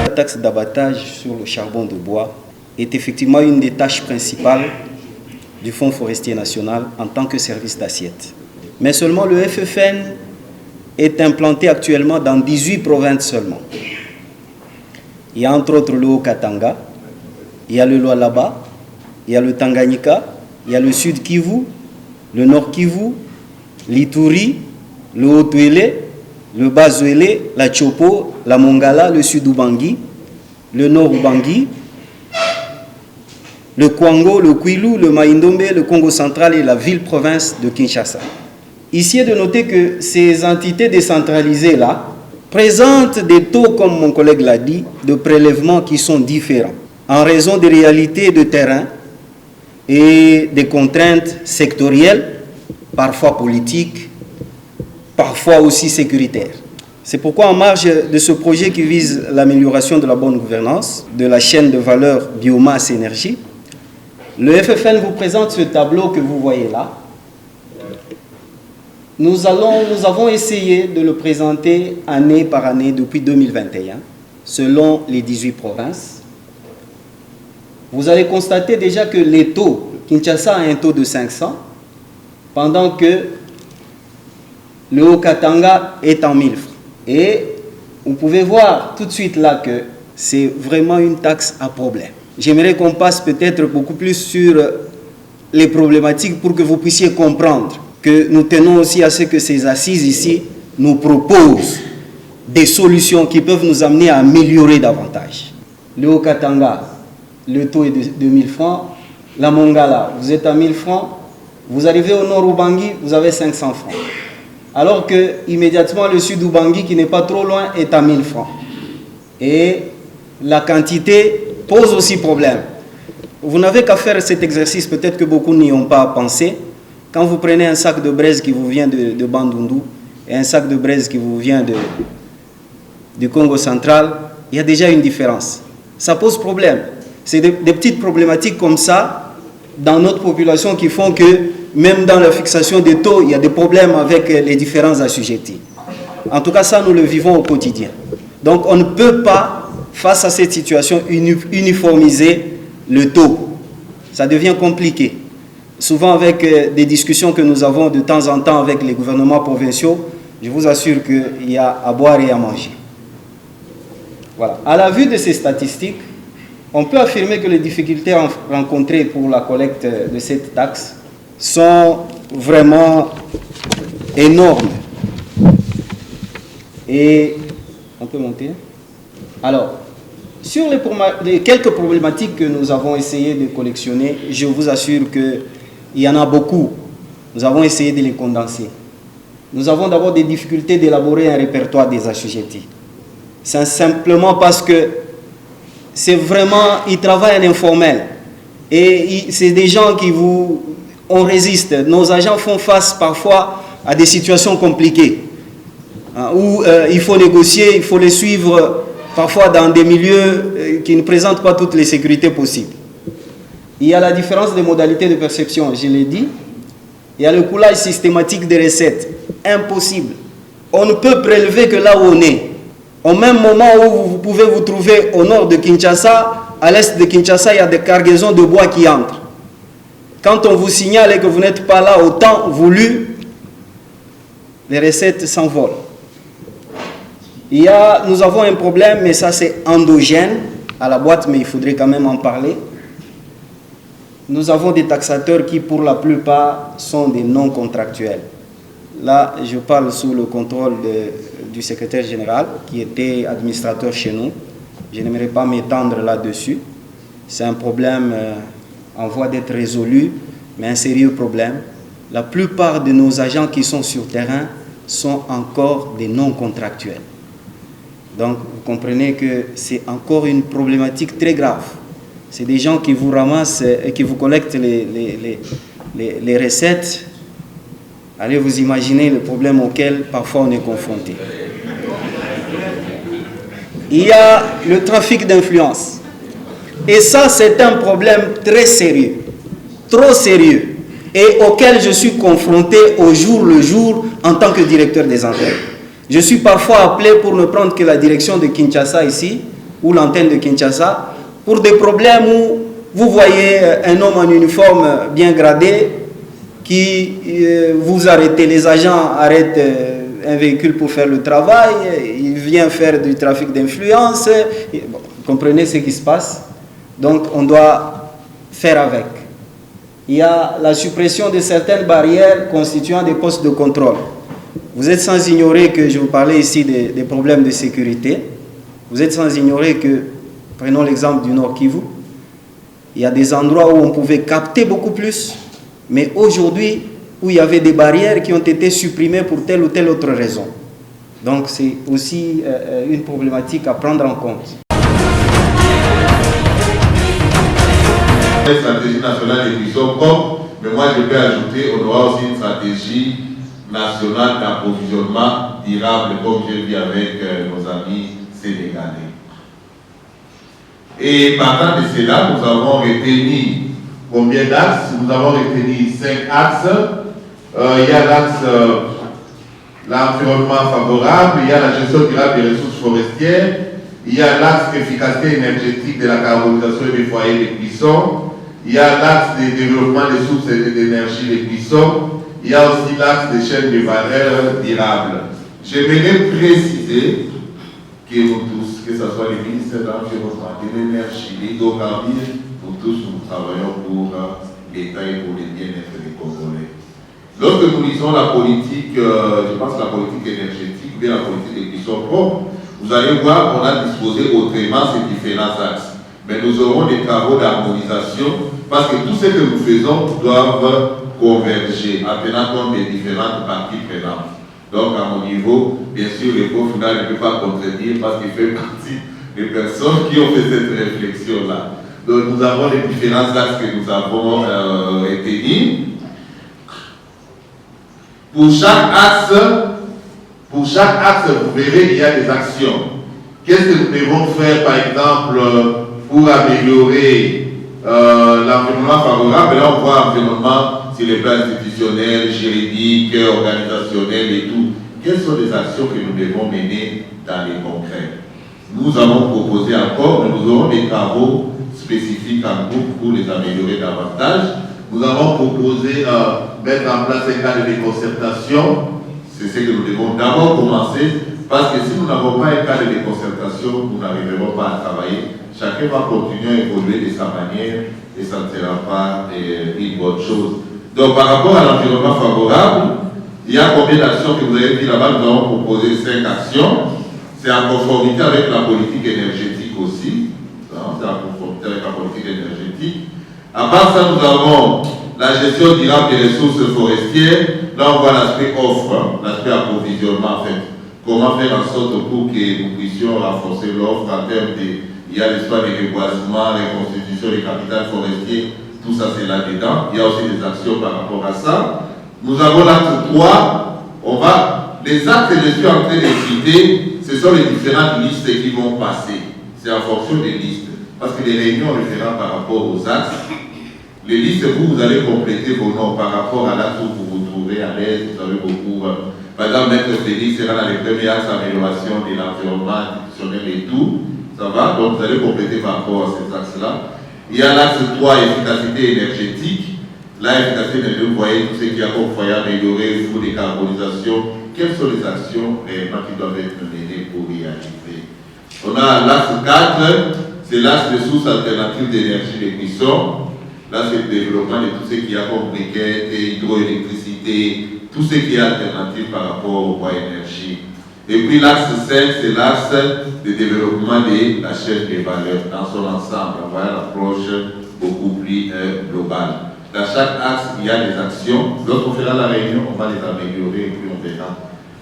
La taxe d'abattage sur le charbon de bois est effectivement une des tâches principales du Fonds forestier national en tant que service d'assiette. Mais seulement le FFN est implanté actuellement dans 18 provinces seulement. Il y a entre autres le Haut-Katanga, il y a le Lualaba, il y a le Tanganyika, il y a le Sud Kivu, le Nord Kivu, l'Ituri, le Haut-Ouélé, le Bas-Ouélé, la Chopo, la Mongala, le Sud-Ubangi, le Nord-Ubangi, le Kwango, le Kwilu, le Maïndombe, le Congo central et la ville-province de Kinshasa. Ici est de noter que ces entités décentralisées-là présentent des taux, comme mon collègue l'a dit, de prélèvement qui sont différents en raison des réalités de terrain et des contraintes sectorielles, parfois politiques, parfois aussi sécuritaires. C'est pourquoi en marge de ce projet qui vise l'amélioration de la bonne gouvernance, de la chaîne de valeur biomasse-énergie, le FFN vous présente ce tableau que vous voyez là. Nous avons essayé de le présenter année par année depuis 2021, selon les 18 provinces. Vous allez constater déjà que les taux, Kinshasa a un taux de 500, pendant que le Haut-Katanga est en 1000 francs. Et vous pouvez voir tout de suite là que c'est vraiment une taxe à problème. J'aimerais qu'on passe peut-être beaucoup plus sur les problématiques pour que vous puissiez comprendre que nous tenons aussi à ce que ces assises ici nous proposent des solutions qui peuvent nous amener à améliorer davantage. Le Haut-Katanga, le taux est de 2000 francs. La Mongala, vous êtes à 1000 francs. Vous arrivez au nord Ubangi, vous avez 500 francs. Alors que immédiatement le sud Ubangi, qui n'est pas trop loin, est à 1000 francs. Et la quantité pose aussi problème. Vous n'avez qu'à faire cet exercice, peut-être que beaucoup n'y ont pas pensé. Quand vous prenez un sac de braise qui vous vient de Bandundu et un sac de braise qui vous vient du Congo central, il y a déjà une différence. Ça pose problème. C'est des petites problématiques comme ça dans notre population qui font que même dans la fixation des taux, il y a des problèmes avec les différents assujettis. En tout cas, ça, nous le vivons au quotidien. Donc, on ne peut pas, face à cette situation, uniformiser le taux. Ça devient compliqué. Souvent, avec des discussions que nous avons de temps en temps avec les gouvernements provinciaux, je vous assure qu'il y a à boire et à manger. Voilà. À la vue de ces statistiques, on peut affirmer que les difficultés rencontrées pour la collecte de cette taxe sont vraiment énormes. Et on peut monter. Alors, sur les quelques problématiques que nous avons essayé de collectionner, je vous assure qu'il y en a beaucoup. Nous avons essayé de les condenser. Nous avons d'abord des difficultés d'élaborer un répertoire des assujettis. C'est simplement parce que c'est vraiment, ils travaillent en informel. Et c'est des gens qui on résiste. Nos agents font face parfois à des situations compliquées, où il faut négocier, il faut les suivre parfois dans des milieux qui ne présentent pas toutes les sécurités possibles. Il y a la différence des modalités de perception, je l'ai dit. Il y a le coulage systématique des recettes. Impossible. On ne peut prélever que là où on est. Au même moment où vous pouvez vous trouver au nord de Kinshasa, à l'est de Kinshasa, il y a des cargaisons de bois qui entrent. Quand on vous signale et que vous n'êtes pas là au temps voulu, les recettes s'envolent. Nous avons un problème, mais ça c'est endogène à la boîte, mais il faudrait quand même en parler. Nous avons des taxateurs qui, pour la plupart, sont des non-contractuels. Là, je parle sous le contrôle du secrétaire général, qui était administrateur chez nous. Je n'aimerais pas m'étendre là-dessus. C'est un problème en voie d'être résolu, mais un sérieux problème. La plupart de nos agents qui sont sur terrain sont encore des non-contractuels. Donc, vous comprenez que c'est encore une problématique très grave. C'est des gens qui vous ramassent et qui vous collectent les recettes. Allez vous imaginer le problème auquel parfois on est confronté. Il y a le trafic d'influence. Et ça, c'est un problème très sérieux, trop sérieux, et auquel je suis confronté au jour le jour en tant que directeur des antennes. Je suis parfois appelé, pour ne prendre que la direction de Kinshasa ici, ou l'antenne de Kinshasa, pour des problèmes où vous voyez un homme en uniforme bien gradé qui vous arrêtez, les agents arrêtent un véhicule pour faire le travail, il vient faire du trafic d'influence, bon, vous comprenez ce qui se passe, donc on doit faire avec. Il y a la suppression de certaines barrières constituant des postes de contrôle. Vous êtes sans ignorer que, je vous parlais ici des problèmes de sécurité, vous êtes sans ignorer que, prenons l'exemple du Nord Kivu, il y a des endroits où on pouvait capter beaucoup plus, mais aujourd'hui, où il y avait des barrières qui ont été supprimées pour telle ou telle autre raison. Donc c'est aussi une problématique à prendre en compte. Une stratégie nationale des prisons, mais moi je peux ajouter, on aura aussi une stratégie nationale d'approvisionnement durable, comme j'ai vu avec nos amis sénégalais. Et partant de cela, nous avons retenu combien d'axes? Nous avons retenu 5 axes. Il y a l'axe l'environnement favorable, il y a la gestion durable des ressources forestières, il y a l'axe efficacité énergétique de la carbonisation des foyers de cuisson, il y a l'axe de développement des sources d'énergie de cuisson, il y a aussi l'axe des chaînes de valeur durables. J'aimerais préciser que nous tous, que ce soit les ministres de l'environnement, de l'énergie, des hydrocarbures, nous tous nous travaillons pour l'État et pour le bien-être des Congolais. Lorsque nous lisons la politique, je pense la politique énergétique ou bien la politique des cuissons propres, vous allez voir qu'on a disposé autrement ces différents axes. Mais nous aurons des travaux d'harmonisation parce que tout ce que nous faisons doivent converger en tenant compte des différentes parties prenantes. Donc à mon niveau, bien sûr, le cours final ne peut pas contredire parce qu'il fait partie des personnes qui ont fait cette réflexion-là. Donc nous avons les différents axes que nous avons retenus. Pour chaque axe, vous verrez, il y a des actions. Qu'est-ce que nous devons faire, par exemple, pour améliorer l'environnement favorable? Là, on voit l'environnement sur les plans institutionnels, juridiques, organisationnels et tout. Quelles sont les actions que nous devons mener dans les concrets? Nous avons proposé encore, mais nous aurons des travaux spécifiques en groupe pour les améliorer davantage. Nous avons proposé mettre en place un cadre de concertation. C'est ce que nous devons d'abord commencer, parce que si nous n'avons pas un cadre de concertation, nous n'arriverons pas à travailler. Chacun va continuer à évoluer de sa manière et ça ne sera pas une bonne chose. Donc par rapport à l'environnement favorable, il y a combien d'actions que vous avez dit là-bas? Nous avons proposé 5 actions. C'est en conformité avec la politique énergétique aussi. C'est en conformité avec la politique énergétique. À part ça, nous avons la gestion durable des ressources forestières. Là, on voit l'aspect offre, l'aspect approvisionnement en fait. Comment faire en sorte pour que nous puissions renforcer l'offre en termes de... Il y a l'espace de reboisement, reconstitution des capitales forestiers, tout ça c'est là-dedans. Il y a aussi des actions par rapport à ça. Nous avons l'acte 3. Les actes que je suis en train de citer, ce sont les différentes listes qui vont passer. C'est en fonction des listes. Parce que les réunions référentes par rapport aux axes, les listes, vous allez compléter vos noms par rapport à l'axe où vous vous trouvez à l'aise. Vous avez beaucoup. Par exemple, Maître Félix sera dans les premiers axes d'amélioration de l'environnement institutionnel et tout. Ça va? Donc vous allez compléter par rapport à ces axes-là. Il y a l'axe 3, efficacité énergétique. Là, efficacité énergétique, vous voyez tout ce qu'il y a comme foyer amélioré, faut décarbonisation. Quelles sont les actions réellement qui doivent être menées pour y arriver? On a l'axe 4, c'est l'axe de sources alternatives d'énergie de cuisson. Là, c'est le développement de tout ce qu'il y a comme briquettes, hydroélectricité, tout ce qui est alternatif par rapport au poids énergie. Et puis l'axe 5, c'est l'axe de développement de la chaîne des valeurs dans son ensemble. On voit l'approche beaucoup plus globale. Dans chaque axe, il y a des actions. Lorsqu'on fera la réunion, on va les améliorer et puis on verra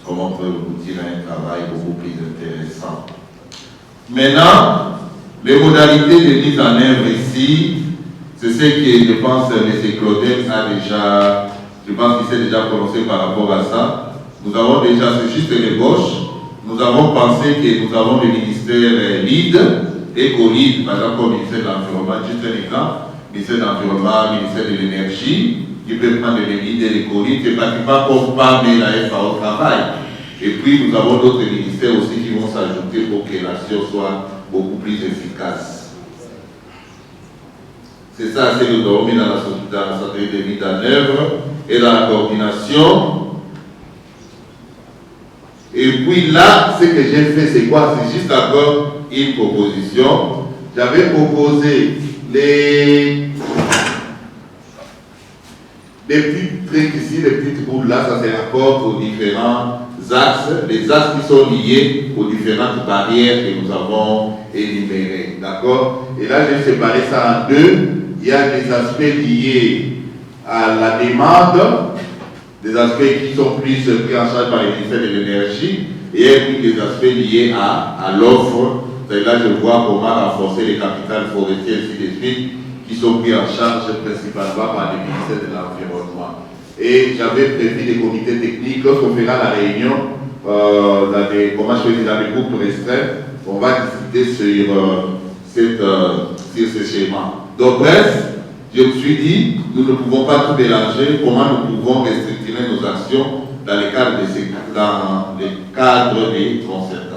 comment on peut aboutir à un travail beaucoup plus intéressant. Maintenant, les modalités de mise en œuvre ici, c'est ce que je pense que M. Claudel a déjà, je pense qu'il s'est déjà prononcé par rapport à ça. Nous avons déjà, c'est juste l'ébauche. Nous avons pensé que nous avons le ministère LEAD, éco-LEAD, par exemple, comme ministère de l'Environnement, juste un exemple, ministère de l'Environnement, ministère de l'Énergie, qui peut prendre le LEAD et l'éco-LEAD, c'est pratiquement comme pas, mais la FAO travaille. Et puis, nous avons d'autres ministères aussi qui vont s'ajouter pour que l'action soit beaucoup plus efficace. C'est ça, c'est le dormi dans la stratégie de mise en œuvre et dans la coordination. Et puis là, ce que j'ai fait, c'est quoi? C'est juste encore une proposition. J'avais proposé les petits trucs ici, les petites boules là, ça se rapporte aux différents axes, les axes qui sont liés aux différentes barrières que nous avons énumérées. D'accord? Et là, j'ai séparé ça en deux. Il y a des aspects liés à la demande, des aspects qui sont plus pris en charge par les ministères de l'énergie, et puis des aspects liés à l'offre. Là, je vois comment renforcer les capitales forestières, ainsi de suite, qui sont pris en charge principalement par les ministères de l'Environnement. Et j'avais prévu des comités techniques. Lorsqu'on fera la réunion, dans les groupes restreints, on va discuter sur ce schéma. Donc, bref, je me suis dit, nous ne pouvons pas tout mélanger. Comment nous pouvons restructurer nos actions dans les cadres des concertations.